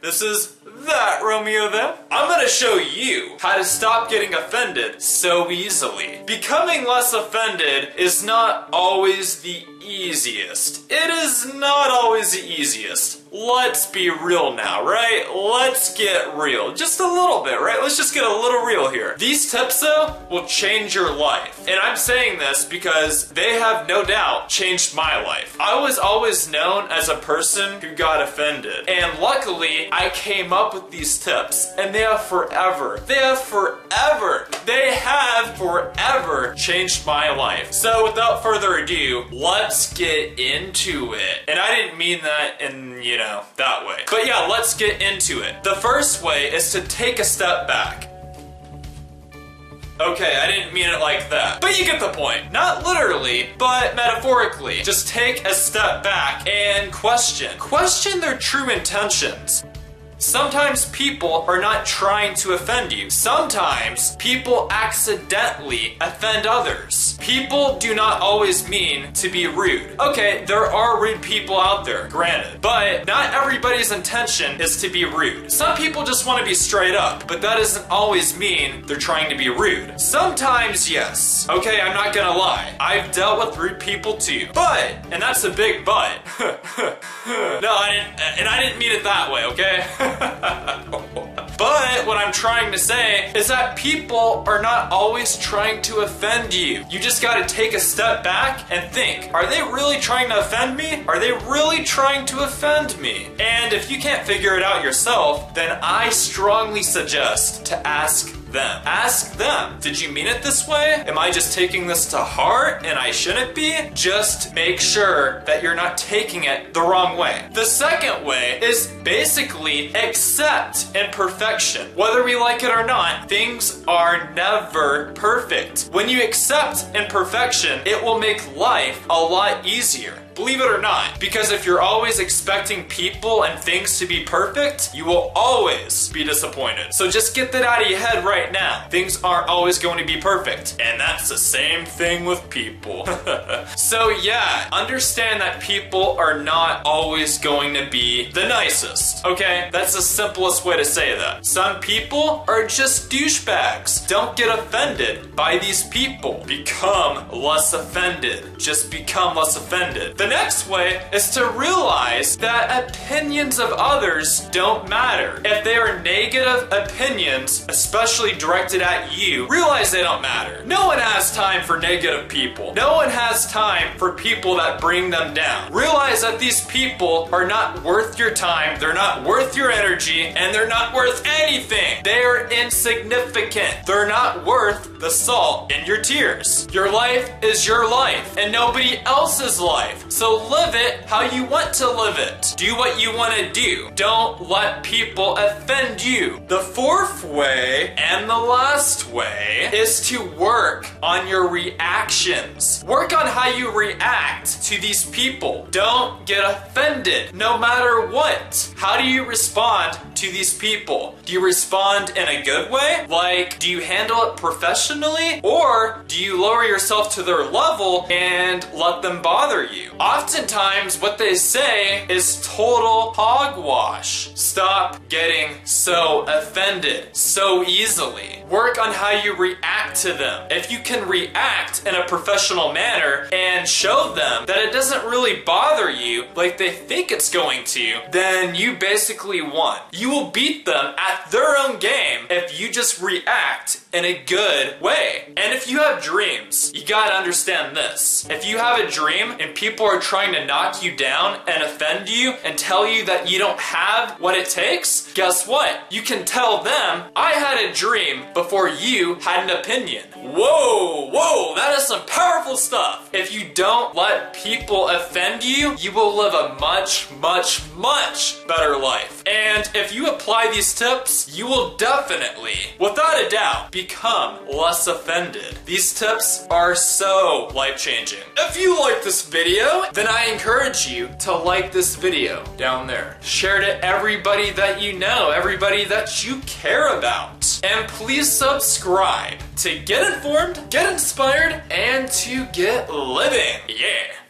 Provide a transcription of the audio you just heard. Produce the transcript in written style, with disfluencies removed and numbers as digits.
This is ThatRomeoTho. I'm gonna show you how to stop getting offended so easily. Becoming less offended is not always the easiest. It is not always the easiest. Let's be real now, right? Let's get real. Just a little bit, right? Let's just get a little real here. These tips, though, will change your life. And I'm saying this because they have no doubt changed my life. I was always known as a person who got offended. And luckily, I came up with these tips. And they have forever changed my life. So without further ado, let's get into it. And I didn't mean that in, that way. But yeah, let's get into it. The first way is to take a step back. Okay, I didn't mean it like that. But you get the point. Not literally, but metaphorically. Just take a step back and question their true intentions. Sometimes people are not trying to offend you. Sometimes people accidentally offend others. People do not always mean to be rude. Okay, there are rude people out there, granted. But not everybody's intention is to be rude. Some people just want to be straight up, but that doesn't always mean they're trying to be rude. Sometimes, yes. Okay, I'm not gonna lie. I've dealt with rude people too. But, and that's a big but. No, I didn't mean it that way, okay? But what I'm trying to say is that people are not always trying to offend you. You just gotta take a step back and think, are they really trying to offend me? Are they really trying to offend me? And if you can't figure it out yourself, then I strongly suggest to ask them. Ask them, did you mean it this way? Am I just taking this to heart and I shouldn't be? Just make sure that you're not taking it the wrong way. The second way is basically accept imperfection. Whether we like it or not, things are never perfect. When you accept imperfection, it will make life a lot easier. Believe it or not, because if you're always expecting people and things to be perfect, you will always be disappointed. So just get that out of your head right now. Things aren't always going to be perfect. And that's the same thing with people. So yeah, understand that people are not always going to be the nicest, okay? That's the simplest way to say that. Some people are just douchebags. Don't get offended by these people. Become less offended. Just become less offended. The next way is to realize that opinions of others don't matter. If they are negative opinions, especially directed at you, realize they don't matter. No one has time for negative people. No one has time for people that bring them down. Realize that these people are not worth your time, they're not worth your energy, and they're not worth anything. They are insignificant. They're not worth the salt in your tears. Your life is your life, and nobody else's life. So live it how you want to live it. Do what you want to do. Don't let people offend you. The fourth way and the last way is to work on your reactions. Work on how you react to these people. Don't get offended no matter what. How do you respond to these people? Do you respond in a good way? Like, do you handle it professionally? Or do you lower yourself to their level and let them bother you? Oftentimes, what they say is total hogwash. Stop getting so offended so easily. Work on how you react to them. If you can react in a professional manner and show them that it doesn't really bother you like they think it's going to, then you basically won. You will beat them at their own game if you just react in a good way. And if you have dreams, you gotta understand this. If you have a dream and people are trying to knock you down and offend you and tell you that you don't have what it takes, guess what? You can tell them, I had a dream before you had an opinion. Whoa, that is some powerful stuff. If you don't let people offend you, you will live a much better life. And if you apply these tips, you will definitely, without a doubt, become less offended. These tips are so life-changing. If you like this video, then I encourage you to like this video down there. Share to everybody that you know, everybody that you care about. And please subscribe to get informed, get inspired, and to get living. Yeah.